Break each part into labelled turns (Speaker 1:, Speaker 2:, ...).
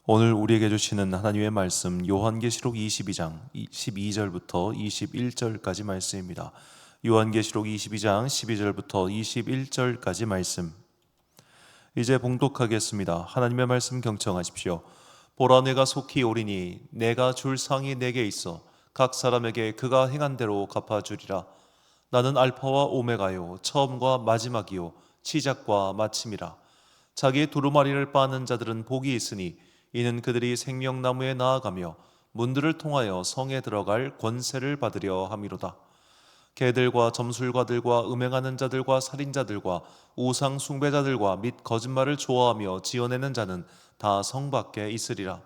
Speaker 1: 오늘 우리에게 주시는 하나님의 말씀 요한계시록 22장 12절부터 21절까지 말씀입니다. 요한계시록 22장 12절부터 21절까지 말씀. 이제 봉독하겠습니다. 하나님의 말씀 경청하십시오. 보라, 내가 속히 오리니 내가 줄 상이 내게 있어 각 사람에게 그가 행한 대로 갚아주리라. 나는 알파와 오메가요 처음과 마지막이요 시작과 마침이라. 자기의 두루마리를 빠는 자들은 복이 있으니 이는 그들이 생명나무에 나아가며 문들을 통하여 성에 들어갈 권세를 받으려 함이로다. 개들과 점술가들과 음행하는 자들과 살인자들과 우상 숭배자들과 및 거짓말을 좋아하며 지어내는 자는 다 성 밖에 있으리라.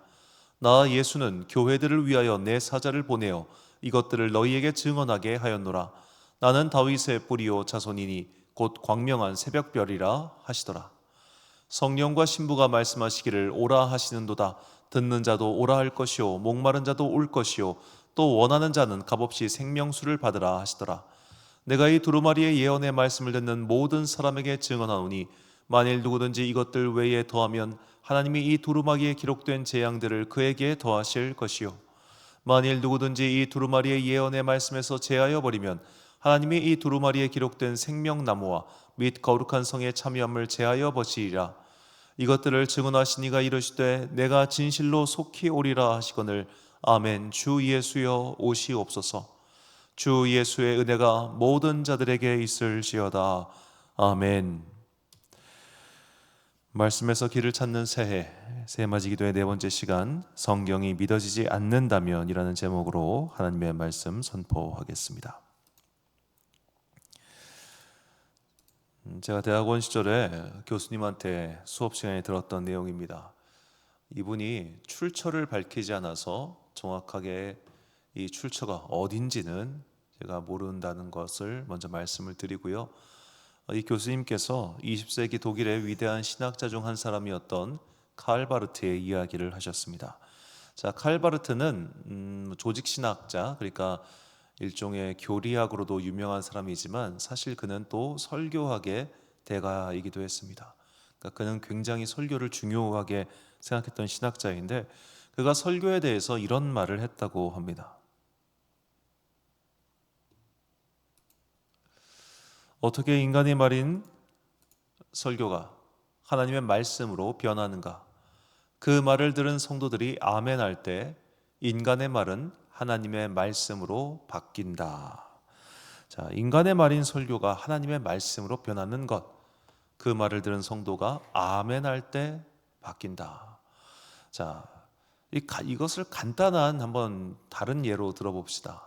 Speaker 1: 나 예수는 교회들을 위하여 내 사자를 보내어 이것들을 너희에게 증언하게 하였노라. 나는 다윗의 뿌리요 자손이니 곧 광명한 새벽별이라 하시더라. 성령과 신부가 말씀하시기를 오라 하시는도다. 듣는 자도 오라 할 것이요 목마른 자도 올 것이요 또 원하는 자는 값없이 생명수를 받으라 하시더라. 내가 이 두루마리의 예언의 말씀을 듣는 모든 사람에게 증언하노니 만일 누구든지 이것들 외에 더하면 하나님이 이 두루마리에 기록된 재앙들을 그에게 더하실 것이요 만일 누구든지 이 두루마리의 예언의 말씀에서 제하여 버리면 하나님이 이 두루마리에 기록된 생명나무와 및 거룩한 성의 참여함을 제하여 버리리라. 이것들을 증언하신 이가 이르시되 내가 진실로 속히 오리라 하시거늘 아멘. 주 예수여 오시옵소서. 주 예수의 은혜가 모든 자들에게 있을지어다. 아멘. 말씀에서 길을 찾는 새해맞이 기도의 네 번째 시간, 성경이 믿어지지 않는다면 이라는 제목으로 하나님의 말씀 선포하겠습니다. 제가 대학원 시절에 교수님한테 수업 시간에 들었던 내용입니다. 이분이 출처를 밝히지 않아서 정확하게 이 출처가 어딘지는 제가 모른다는 것을 먼저 말씀을 드리고요. 이 교수님께서 20세기 독일의 위대한 신학자 중 한 사람이었던 칼 바르트의 이야기를 하셨습니다. 자, 칼 바르트는 조직 신학자, 그러니까 일종의 교리학으로도 유명한 사람이지만 사실 그는 또 설교학의 대가이기도 했습니다. 그러니까 그는 굉장히 설교를 중요하게 생각했던 신학자인데 그가 설교에 대해서 이런 말을 했다고 합니다. 어떻게 인간의 말인 설교가 하나님의 말씀으로 변하는가? 그 말을 들은 성도들이 아멘 할 때 인간의 말은 하나님의 말씀으로 바뀐다. 자, 인간의 말인 설교가 하나님의 말씀으로 변하는 것, 그 말을 들은 성도가 아멘 할 때 바뀐다. 자, 이것을 간단한 한번 다른 예로 들어봅시다.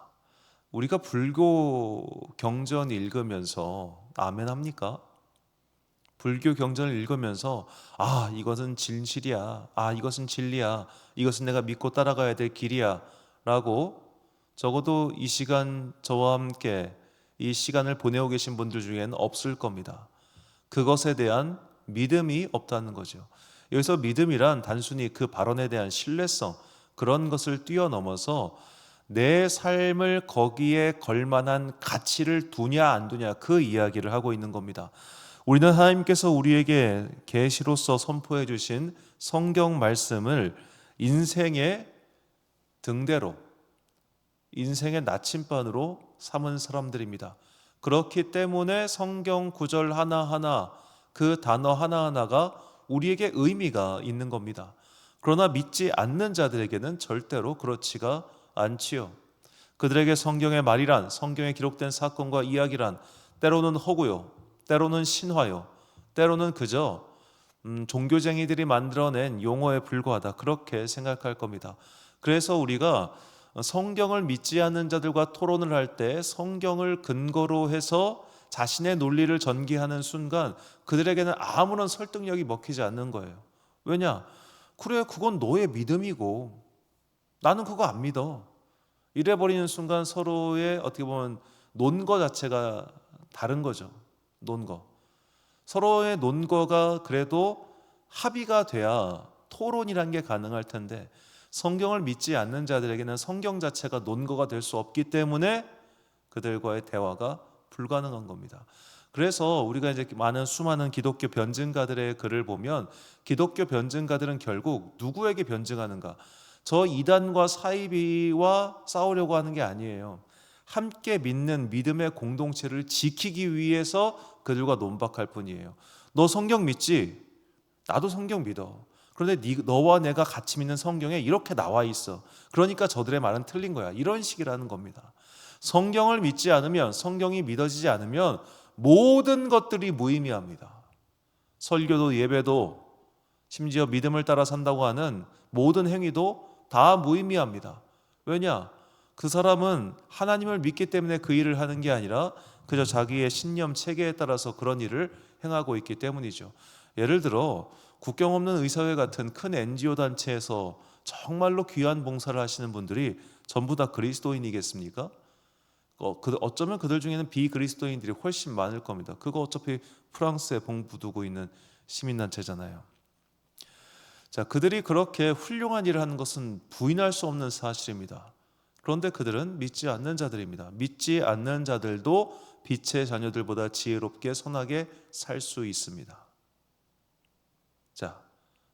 Speaker 1: 우리가 불교 경전 읽으면서 아멘 합니까? 불교 경전을 읽으면서 이것은 진실이야, 이것은 진리야, 이것은 내가 믿고 따라가야 될 길이야 라고 적어도 이 시간 저와 함께 이 시간을 보내고 계신 분들 중에는 없을 겁니다. 그것에 대한 믿음이 없다는 거죠. 여기서 믿음이란 단순히 그 발언에 대한 신뢰성, 그런 것을 뛰어넘어서 내 삶을 거기에 걸만한 가치를 두냐 안 두냐, 그 이야기를 하고 있는 겁니다. 우리는 하나님께서 우리에게 계시로서 선포해 주신 성경 말씀을 인생의 등대로, 인생의 나침반으로 삼은 사람들입니다. 그렇기 때문에 성경 구절 하나하나, 그 단어 하나하나가 우리에게 의미가 있는 겁니다. 그러나 믿지 않는 자들에게는 절대로 그렇지가 않지요. 그들에게 성경의 말이란, 성경에 기록된 사건과 이야기란 때로는 허구요, 때로는 신화요, 때로는 그저 종교쟁이들이 만들어낸 용어에 불과하다, 그렇게 생각할 겁니다. 그래서 우리가 성경을 믿지 않는 자들과 토론을 할 때 성경을 근거로 해서 자신의 논리를 전개하는 순간 그들에게는 아무런 설득력이 먹히지 않는 거예요. 왜냐? 그래, 그건 너의 믿음이고 나는 그거 안 믿어. 이래버리는 순간 서로의 어떻게 보면 논거 자체가 다른 거죠. 논거. 서로의 논거가 그래도 합의가 돼야 토론이란 게 가능할 텐데 성경을 믿지 않는 자들에게는 성경 자체가 논거가 될 수 없기 때문에 그들과의 대화가 불가능한 겁니다. 그래서 우리가 이제 수많은 기독교 변증가들의 글을 보면 기독교 변증가들은 결국 누구에게 변증하는가? 저 이단과 사이비와 싸우려고 하는 게 아니에요. 함께 믿는 믿음의 공동체를 지키기 위해서 그들과 논박할 뿐이에요. 너 성경 믿지? 나도 성경 믿어. 그런데 너와 내가 같이 믿는 성경에 이렇게 나와 있어. 그러니까 저들의 말은 틀린 거야. 이런 식이라는 겁니다. 성경을 믿지 않으면, 성경이 믿어지지 않으면 모든 것들이 무의미합니다. 설교도 예배도 심지어 믿음을 따라 산다고 하는 모든 행위도 다 무의미합니다. 왜냐? 그 사람은 하나님을 믿기 때문에 그 일을 하는 게 아니라 그저 자기의 신념 체계에 따라서 그런 일을 행하고 있기 때문이죠. 예를 들어 국경 없는 의사회 같은 큰 NGO 단체에서 정말로 귀한 봉사를 하시는 분들이 전부 다 그리스도인이겠습니까? 어쩌면 그들 중에는 비그리스도인들이 훨씬 많을 겁니다. 그거 어차피 프랑스에 본부 두고 있는 시민단체잖아요. 자, 그들이 그렇게 훌륭한 일을 하는 것은 부인할 수 없는 사실입니다. 그런데 그들은 믿지 않는 자들입니다. 믿지 않는 자들도 빛의 자녀들보다 지혜롭게 선하게 살 수 있습니다. 자,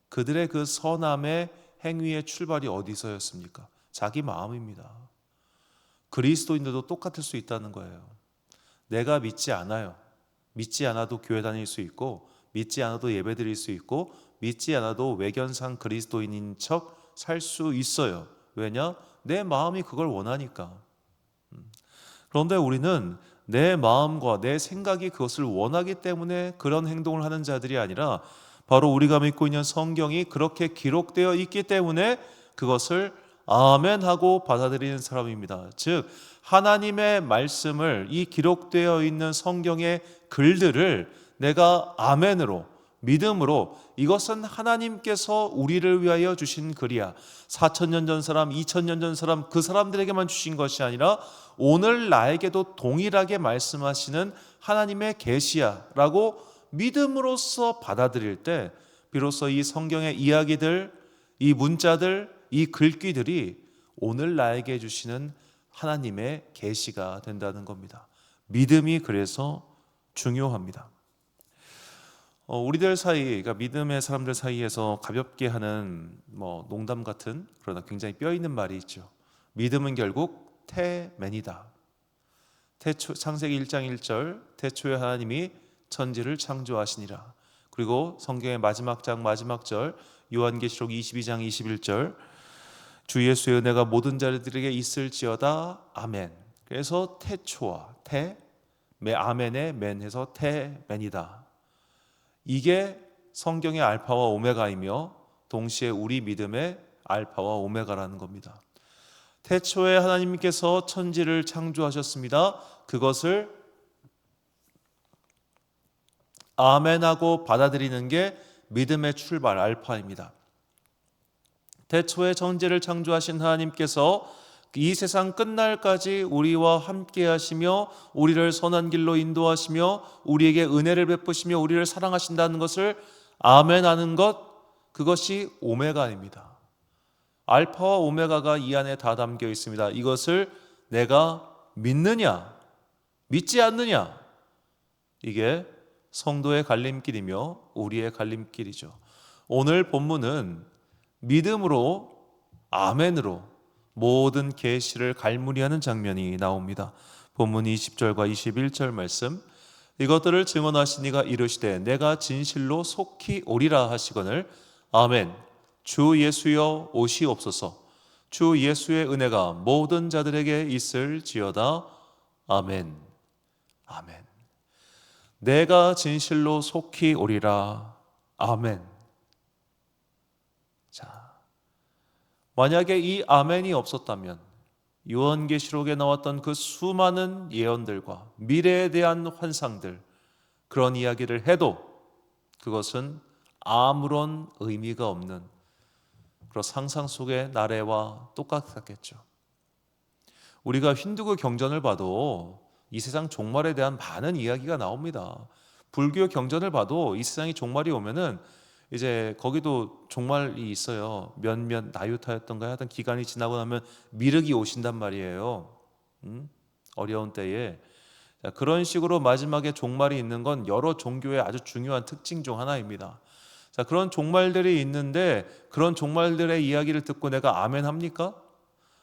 Speaker 1: 그들의 그 선함의 행위의 출발이 어디서였습니까? 자기 마음입니다. 그리스도인들도 똑같을 수 있다는 거예요. 내가 믿지 않아요. 믿지 않아도 교회 다닐 수 있고, 믿지 않아도 예배 드릴 수 있고, 믿지 않아도 외견상 그리스도인인 척 살 수 있어요. 왜냐? 내 마음이 그걸 원하니까. 그런데 우리는 내 마음과 내 생각이 그것을 원하기 때문에 그런 행동을 하는 자들이 아니라 바로 우리가 믿고 있는 성경이 그렇게 기록되어 있기 때문에 그것을 아멘하고 받아들이는 사람입니다. 즉 하나님의 말씀을, 이 기록되어 있는 성경의 글들을 내가 아멘으로, 믿음으로, 이것은 하나님께서 우리를 위하여 주신 글이야. 4,000년 전 사람, 2,000년 전 사람, 그 사람들에게만 주신 것이 아니라 오늘 나에게도 동일하게 말씀하시는 하나님의 계시야 라고 믿음으로써 받아들일 때 비로소 이 성경의 이야기들, 이 문자들, 이 글귀들이 오늘 나에게 주시는 하나님의 계시가 된다는 겁니다. 믿음이 그래서 중요합니다. 우리들 사이, 그러니까 믿음의 사람들 사이에서 가볍게 하는 농담 같은, 그러나 굉장히 뼈 있는 말이 있죠. 믿음은 결국 태맨이다. 창세기 1장 1절, 태초에 하나님이 천지를 창조하시니라. 그리고 성경의 마지막 장 마지막 절, 요한계시록 22장 21절, 주 예수의 은혜가 모든 자들에게 있을지어다. 아멘. 그래서 태초와 아멘의 맨해서 태맨이다. 이게 성경의 알파와 오메가이며 동시에 우리 믿음의 알파와 오메가라는 겁니다. 태초에 하나님께서 천지를 창조하셨습니다. 그것을 아멘하고 받아들이는 게 믿음의 출발, 알파입니다. 태초에 천지를 창조하신 하나님께서 이 세상 끝날까지 우리와 함께 하시며 우리를 선한 길로 인도하시며 우리에게 은혜를 베푸시며 우리를 사랑하신다는 것을 아멘하는 것, 그것이 오메가입니다. 알파와 오메가가 이 안에 다 담겨 있습니다. 이것을 내가 믿느냐, 믿지 않느냐, 이게 성도의 갈림길이며 우리의 갈림길이죠. 오늘 본문은 믿음으로, 아멘으로 모든 계시를 갈무리하는 장면이 나옵니다. 본문 20절과 21절 말씀, 이것들을 증언하시니가 이르시되 내가 진실로 속히 오리라 하시거늘 아멘. 주 예수여 오시옵소서. 주 예수의 은혜가 모든 자들에게 있을지어다. 아멘. 아멘. 내가 진실로 속히 오리라. 아멘. 자, 만약에 이 아멘이 없었다면 요한계시록에 나왔던 그 수많은 예언들과 미래에 대한 환상들, 그런 이야기를 해도 그것은 아무런 의미가 없는 그런 상상 속의 나래와 똑같았겠죠. 우리가 힌두교 경전을 봐도 이 세상 종말에 대한 많은 이야기가 나옵니다. 불교 경전을 봐도 이 세상이 종말이 오면은 이제 거기도 종말이 있어요. 몇몇 나유타였던가 하여튼 기간이 지나고 나면 미륵이 오신단 말이에요. 어려운 때에. 자, 그런 식으로 마지막에 종말이 있는 건 여러 종교의 아주 중요한 특징 중 하나입니다. 자, 그런 종말들이 있는데 그런 종말들의 이야기를 듣고 내가 아멘 합니까?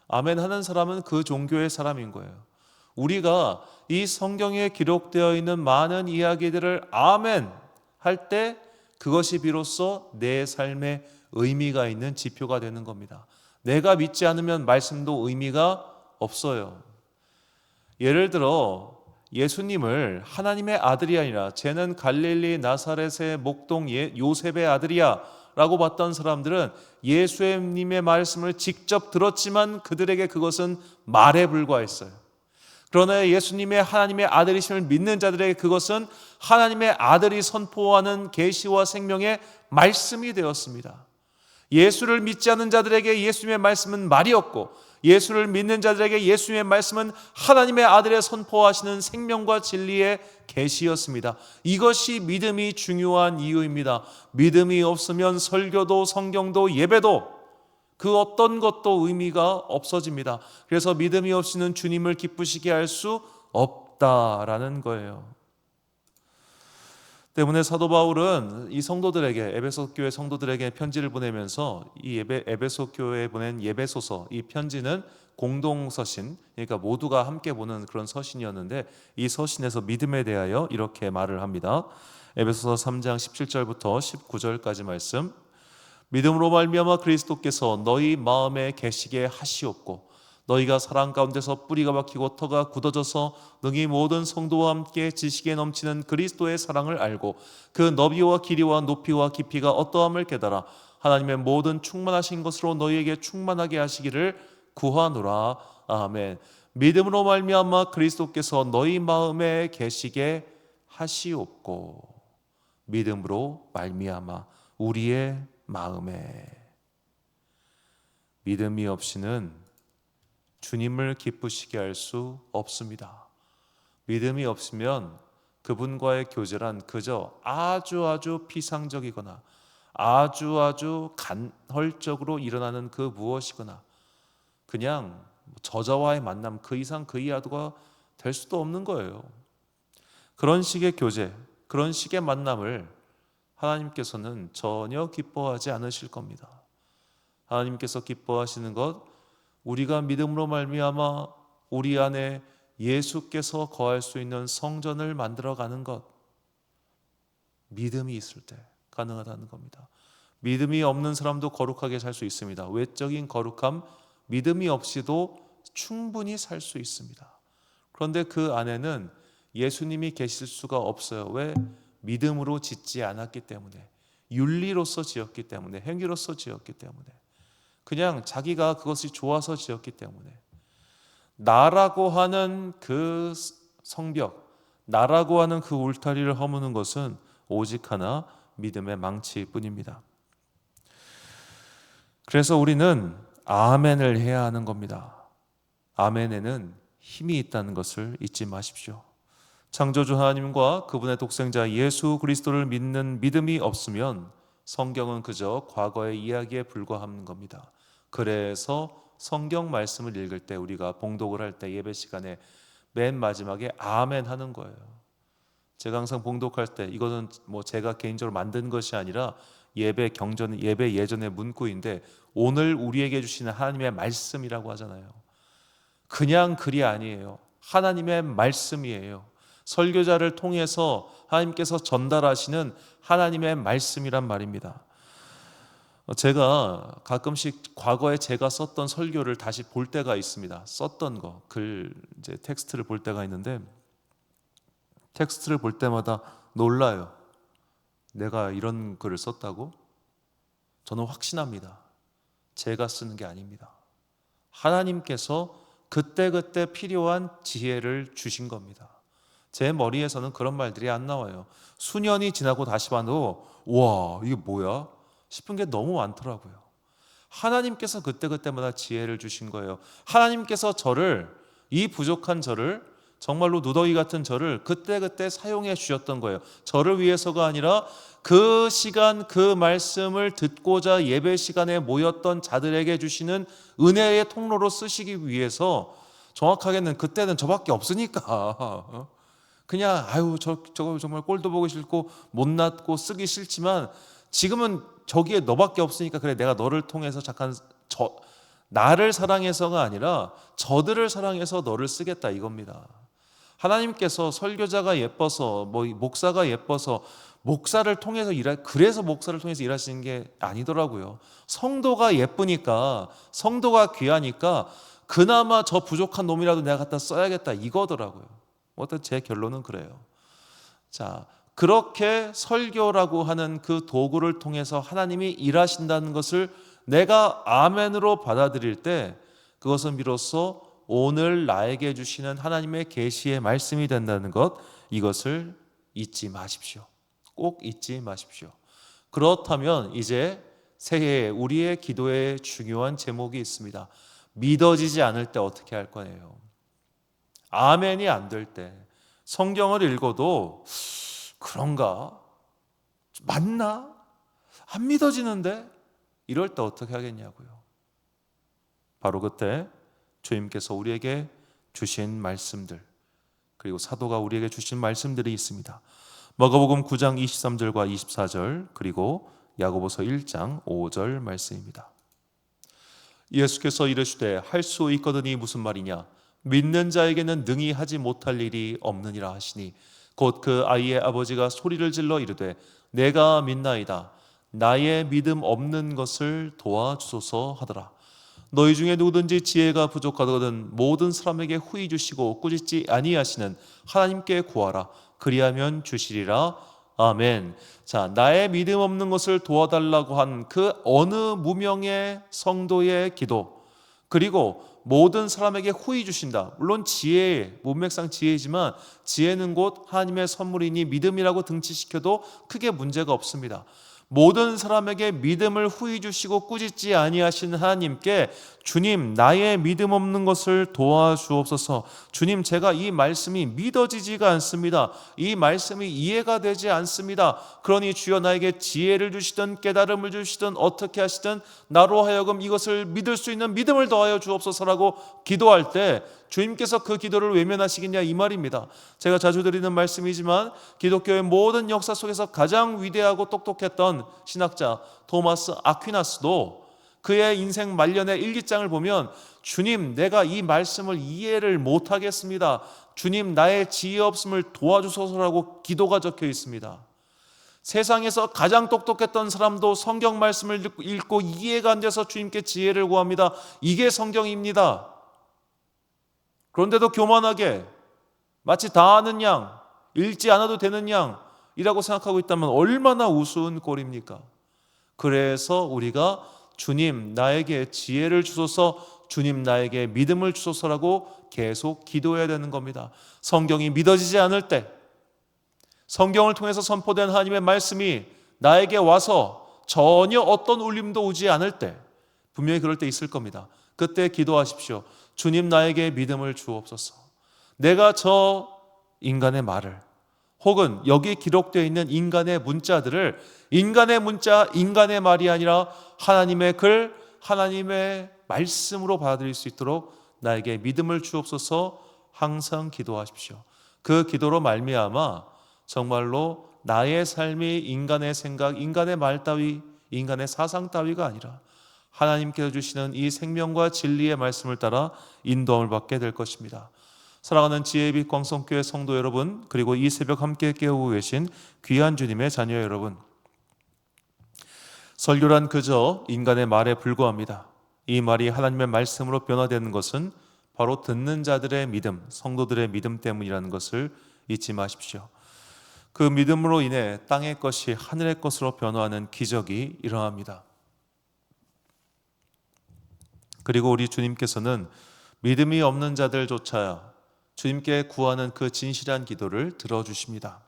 Speaker 1: 아멘 하는 사람은 그 종교의 사람인 거예요. 우리가 이 성경에 기록되어 있는 많은 이야기들을 아멘 할 때 그것이 비로소 내 삶에 의미가 있는 지표가 되는 겁니다. 내가 믿지 않으면 말씀도 의미가 없어요. 예를 들어 예수님을 하나님의 아들이 아니라 쟤는 갈릴리 나사렛의 목동 요셉의 아들이야 라고 봤던 사람들은 예수님의 말씀을 직접 들었지만 그들에게 그것은 말에 불과했어요. 그러나 예수님의 하나님의 아들이심을 믿는 자들에게 그것은 하나님의 아들이 선포하는 계시와 생명의 말씀이 되었습니다. 예수를 믿지 않는 자들에게 예수님의 말씀은 말이었고 예수를 믿는 자들에게 예수님의 말씀은 하나님의 아들의 선포하시는 생명과 진리의 계시였습니다. 이것이 믿음이 중요한 이유입니다. 믿음이 없으면 설교도 성경도 예배도 그 어떤 것도 의미가 없어집니다. 그래서 믿음이 없이는 주님을 기쁘시게 할 수 없다라는 거예요. 때문에 사도 바울은 이 성도들에게 에베소 교회 성도들에게 편지를 보내면서 이 에베소 교회에 보낸 예배소서, 이 편지는 공동 서신, 그러니까 모두가 함께 보는 그런 서신이었는데 이 서신에서 믿음에 대하여 이렇게 말을 합니다. 에베소서 3장 17절부터 19절까지 말씀. 믿음으로 말미암아 그리스도께서 너희 마음에 계시게 하시옵고 너희가 사랑 가운데서 뿌리가 박히고 터가 굳어져서 능히 모든 성도와 함께 지식에 넘치는 그리스도의 사랑을 알고 그 너비와 길이와 높이와 깊이가 어떠함을 깨달아 하나님의 모든 충만하신 것으로 너희에게 충만하게 하시기를 구하노라. 아멘. 믿음으로 말미암아 그리스도께서 너희 마음에 계시게 하시옵고 믿음으로 말미암아 우리의 마음에. 믿음이 없이는 주님을 기쁘시게 할 수 없습니다. 믿음이 없으면 그분과의 교제란 그저 아주 피상적이거나 아주 간헐적으로 일어나는 그 무엇이거나 그냥 저자와의 만남 그 이상 그 이하가 될 수도 없는 거예요. 그런 식의 교제, 그런 식의 만남을 하나님께서는 전혀 기뻐하지 않으실 겁니다. 하나님께서 기뻐하시는 것, 우리가 믿음으로 말미암아 우리 안에 예수께서 거할 수 있는 성전을 만들어가는 것, 믿음이 있을 때 가능하다는 겁니다. 믿음이 없는 사람도 거룩하게 살 수 있습니다. 외적인 거룩함, 믿음이 없이도 충분히 살 수 있습니다. 그런데 그 안에는 예수님이 계실 수가 없어요. 왜? 믿음으로 짓지 않았기 때문에, 윤리로서 지었기 때문에, 행위로서 지었기 때문에, 그냥 자기가 그것이 좋아서 지었기 때문에. 나라고 하는 그 성벽, 나라고 하는 그 울타리를 허무는 것은 오직 하나 믿음의 망치일 뿐입니다. 그래서 우리는 아멘을 해야 하는 겁니다. 아멘에는 힘이 있다는 것을 잊지 마십시오. 창조주 하나님과 그분의 독생자 예수 그리스도를 믿는 믿음이 없으면 성경은 그저 과거의 이야기에 불과한 겁니다. 그래서 성경 말씀을 읽을 때, 우리가 봉독을 할 때, 예배 시간에 맨 마지막에 아멘 하는 거예요. 제가 항상 봉독할 때, 이거는 제가 개인적으로 만든 것이 아니라 예배 경전, 예배 예전의 문구인데, 오늘 우리에게 주시는 하나님의 말씀이라고 하잖아요. 그냥 글이 아니에요. 하나님의 말씀이에요. 설교자를 통해서 하나님께서 전달하시는 하나님의 말씀이란 말입니다. 제가 가끔씩 과거에 제가 썼던 설교를 다시 볼 때가 있습니다. 썼던 거, 이제 텍스트를 볼 때가 있는데, 텍스트를 볼 때마다 놀라요. 내가 이런 글을 썼다고? 저는 확신합니다. 제가 쓰는 게 아닙니다. 하나님께서 그때그때 필요한 지혜를 주신 겁니다. 제 머리에서는 그런 말들이 안 나와요. 수년이 지나고 다시 봐도 와, 이게 뭐야? 싶은 게 너무 많더라고요. 하나님께서 그때그때마다 지혜를 주신 거예요. 하나님께서 이 부족한 저를, 정말로 누더기 같은 저를 그때그때 사용해 주셨던 거예요. 저를 위해서가 아니라 그 시간 그 말씀을 듣고자 예배 시간에 모였던 자들에게 주시는 은혜의 통로로 쓰시기 위해서, 정확하게는 그때는 저밖에 없으니까 그냥 아유 저거 정말 꼴도 보기 싫고 못났고 쓰기 싫지만 지금은 저기에 너밖에 없으니까 그래 내가 너를 통해서 잠깐 나를 사랑해서가 아니라 저들을 사랑해서 너를 쓰겠다 이겁니다. 하나님께서 설교자가 예뻐서 목사가 예뻐서 목사를 통해서 그래서 목사를 통해서 일하시는 게 아니더라고요. 성도가 예쁘니까 성도가 귀하니까 그나마 저 부족한 놈이라도 내가 갖다 써야겠다 이거더라고요. 어떤 제 결론은 그래요. 자, 그렇게 설교라고 하는 그 도구를 통해서 하나님이 일하신다는 것을 내가 아멘으로 받아들일 때 그것은 비로소 오늘 나에게 주시는 하나님의 계시의 말씀이 된다는 것, 이것을 잊지 마십시오. 꼭 잊지 마십시오. 그렇다면 이제 새해에 우리의 기도에 중요한 제목이 있습니다. 믿어지지 않을 때 어떻게 할 거예요? 아멘이 안 될 때, 성경을 읽어도 그런가? 맞나? 안 믿어지는데? 이럴 때 어떻게 하겠냐고요. 바로 그때 주님께서 우리에게 주신 말씀들, 그리고 사도가 우리에게 주신 말씀들이 있습니다. 마가복음 9장 23절과 24절, 그리고 야고보서 1장 5절 말씀입니다. 예수께서 이르시되 할 수 있거든이 무슨 말이냐? 믿는 자에게는 능히 하지 못할 일이 없느니라 하시니 곧 그 아이의 아버지가 소리를 질러 이르되 내가 믿나이다. 나의 믿음 없는 것을 도와주소서 하더라. 너희 중에 누구든지 지혜가 부족하거든 모든 사람에게 후히 주시고 꾸짖지 아니하시는 하나님께 구하라. 그리하면 주시리라. 아멘. 자, 나의 믿음 없는 것을 도와달라고 한 그 어느 무명의 성도의 기도, 그리고 모든 사람에게 후히 주신다. 물론 지혜, 문맥상 지혜이지만 지혜는 곧 하나님의 선물이니 믿음이라고 등치시켜도 크게 문제가 없습니다. 모든 사람에게 믿음을 후히 주시고 꾸짖지 아니하시는 하나님께 주님 나의 믿음 없는 것을 도와주옵소서. 주님 제가 이 말씀이 믿어지지가 않습니다. 이 말씀이 이해가 되지 않습니다. 그러니 주여 나에게 지혜를 주시든 깨달음을 주시든 어떻게 하시든 나로 하여금 이것을 믿을 수 있는 믿음을 더하여 주옵소서라고 기도할 때 주님께서 그 기도를 외면하시겠냐 이 말입니다. 제가 자주 드리는 말씀이지만 기독교의 모든 역사 속에서 가장 위대하고 똑똑했던 신학자 토마스 아퀴나스도 그의 인생 말년의 일기장을 보면 주님 내가 이 말씀을 이해를 못하겠습니다. 주님 나의 지혜 없음을 도와주소서라고 기도가 적혀 있습니다. 세상에서 가장 똑똑했던 사람도 성경 말씀을 읽고 이해가 안 돼서 주님께 지혜를 구합니다. 이게 성경입니다. 그런데도 교만하게 마치 다 아는 양, 읽지 않아도 되는 양이라고 생각하고 있다면 얼마나 우스운 꼴입니까? 그래서 우리가 주님 나에게 지혜를 주소서, 주님 나에게 믿음을 주소서라고 계속 기도해야 되는 겁니다. 성경이 믿어지지 않을 때, 성경을 통해서 선포된 하나님의 말씀이 나에게 와서 전혀 어떤 울림도 오지 않을 때, 분명히 그럴 때 있을 겁니다. 그때 기도하십시오. 주님 나에게 믿음을 주옵소서. 내가 저 인간의 말을 혹은 여기 기록되어 있는 인간의 문자들을 인간의 문자, 인간의 말이 아니라 하나님의 글, 하나님의 말씀으로 받아들일 수 있도록 나에게 믿음을 주옵소서. 항상 기도하십시오. 그 기도로 말미암아 정말로 나의 삶이 인간의 생각, 인간의 말 따위, 인간의 사상 따위가 아니라 하나님께서 주시는 이 생명과 진리의 말씀을 따라 인도함을 받게 될 것입니다. 사랑하는 지혜의 빛 광성교회 성도 여러분, 그리고 이 새벽 함께 깨우고 계신 귀한 주님의 자녀 여러분, 설교란 그저 인간의 말에 불과합니다. 이 말이 하나님의 말씀으로 변화되는 것은 바로 듣는 자들의 믿음, 성도들의 믿음 때문이라는 것을 잊지 마십시오. 그 믿음으로 인해 땅의 것이 하늘의 것으로 변화하는 기적이 일어납니다. 그리고 우리 주님께서는 믿음이 없는 자들조차 주님께 구하는 그 진실한 기도를 들어주십니다.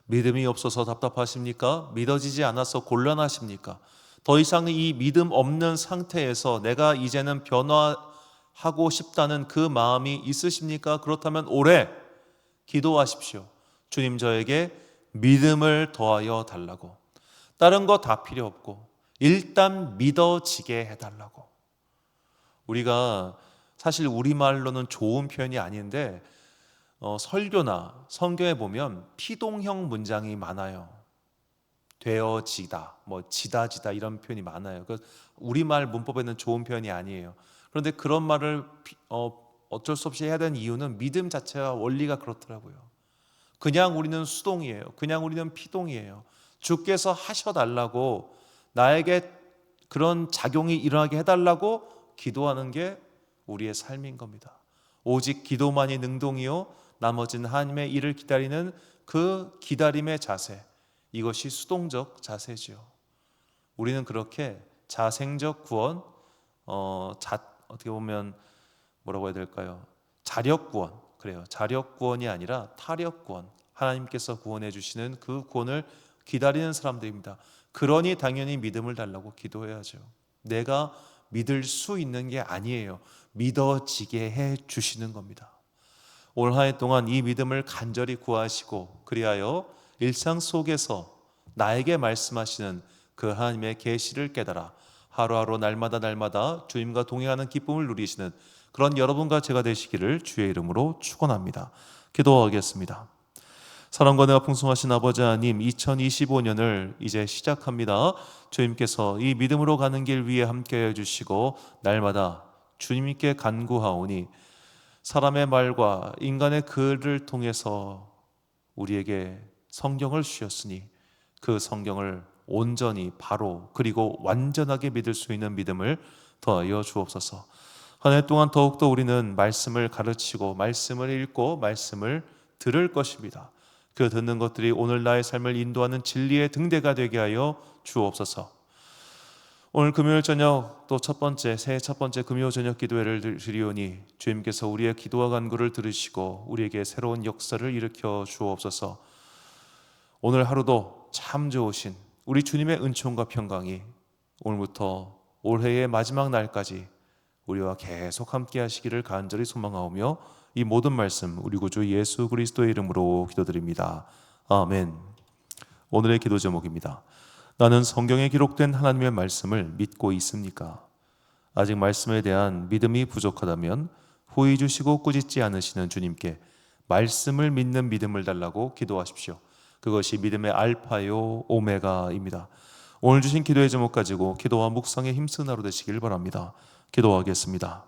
Speaker 1: 믿음이 없어서 답답하십니까? 믿어지지 않아서 곤란하십니까? 더 이상 이 믿음 없는 상태에서 내가 이제는 변화하고 싶다는 그 마음이 있으십니까? 그렇다면 올해 기도하십시오. 주님 저에게 믿음을 더하여 달라고. 다른 거 다 필요 없고 일단 믿어지게 해달라고. 우리가 사실 우리말로는 좋은 표현이 아닌데 설교나 성경에 보면 피동형 문장이 많아요. 되어지다, 지다지다 이런 표현이 많아요. 그 우리말 문법에는 좋은 표현이 아니에요. 그런데 그런 말을 어쩔 수 없이 해야 되는 이유는 믿음 자체와 원리가 그렇더라고요. 그냥 우리는 수동이에요. 그냥 우리는 피동이에요. 주께서 하셔달라고, 나에게 그런 작용이 일어나게 해달라고 기도하는 게 우리의 삶인 겁니다. 오직 기도만이 능동이요 나머지는 하나님의 일을 기다리는 그 기다림의 자세, 이것이 수동적 자세지요. 우리는 그렇게 자생적 구원, 어떻게 보면 뭐라고 해야 될까요? 자력 구원, 그래요. 자력 구원이 아니라 타력 구원, 하나님께서 구원해 주시는 그 구원을 기다리는 사람들입니다. 그러니 당연히 믿음을 달라고 기도해야죠. 내가 믿을 수 있는 게 아니에요. 믿어지게 해 주시는 겁니다. 올 한 해 동안 이 믿음을 간절히 구하시고, 그리하여 일상 속에서 나에게 말씀하시는 그 하나님의 계시를 깨달아 하루하루 날마다 주님과 동행하는 기쁨을 누리시는 그런 여러분과 제가 되시기를 주의 이름으로 축원합니다. 기도하겠습니다. 사랑과 은혜가 풍성하신 아버지 하나님, 2025년을 이제 시작합니다. 주님께서 이 믿음으로 가는 길 위에 함께해 주시고 날마다 주님께 간구하오니 사람의 말과 인간의 글을 통해서 우리에게 성경을 주셨으니 그 성경을 온전히 바로 그리고 완전하게 믿을 수 있는 믿음을 더하여 주옵소서. 한 해 동안 더욱더 우리는 말씀을 가르치고 말씀을 읽고 말씀을 들을 것입니다. 그 듣는 것들이 오늘 나의 삶을 인도하는 진리의 등대가 되게 하여 주옵소서. 오늘 금요일 저녁 또 새해 첫 번째 금요 저녁 기도회를 드리오니 주님께서 우리의 기도와 간구를 들으시고 우리에게 새로운 역사를 일으켜 주옵소서. 오늘 하루도 참 좋으신 우리 주님의 은총과 평강이 오늘부터 올해의 마지막 날까지 우리와 계속 함께 하시기를 간절히 소망하오며 이 모든 말씀 우리 구주 예수 그리스도의 이름으로 기도드립니다. 아멘. 오늘의 기도 제목입니다. 나는 성경에 기록된 하나님의 말씀을 믿고 있습니까? 아직 말씀에 대한 믿음이 부족하다면 후히 주시고 꾸짖지 않으시는 주님께 말씀을 믿는 믿음을 달라고 기도하십시오. 그것이 믿음의 알파요 오메가입니다. 오늘 주신 기도의 제목 가지고 기도와 묵상에 힘쓰는 하루 되시길 바랍니다. 기도하겠습니다.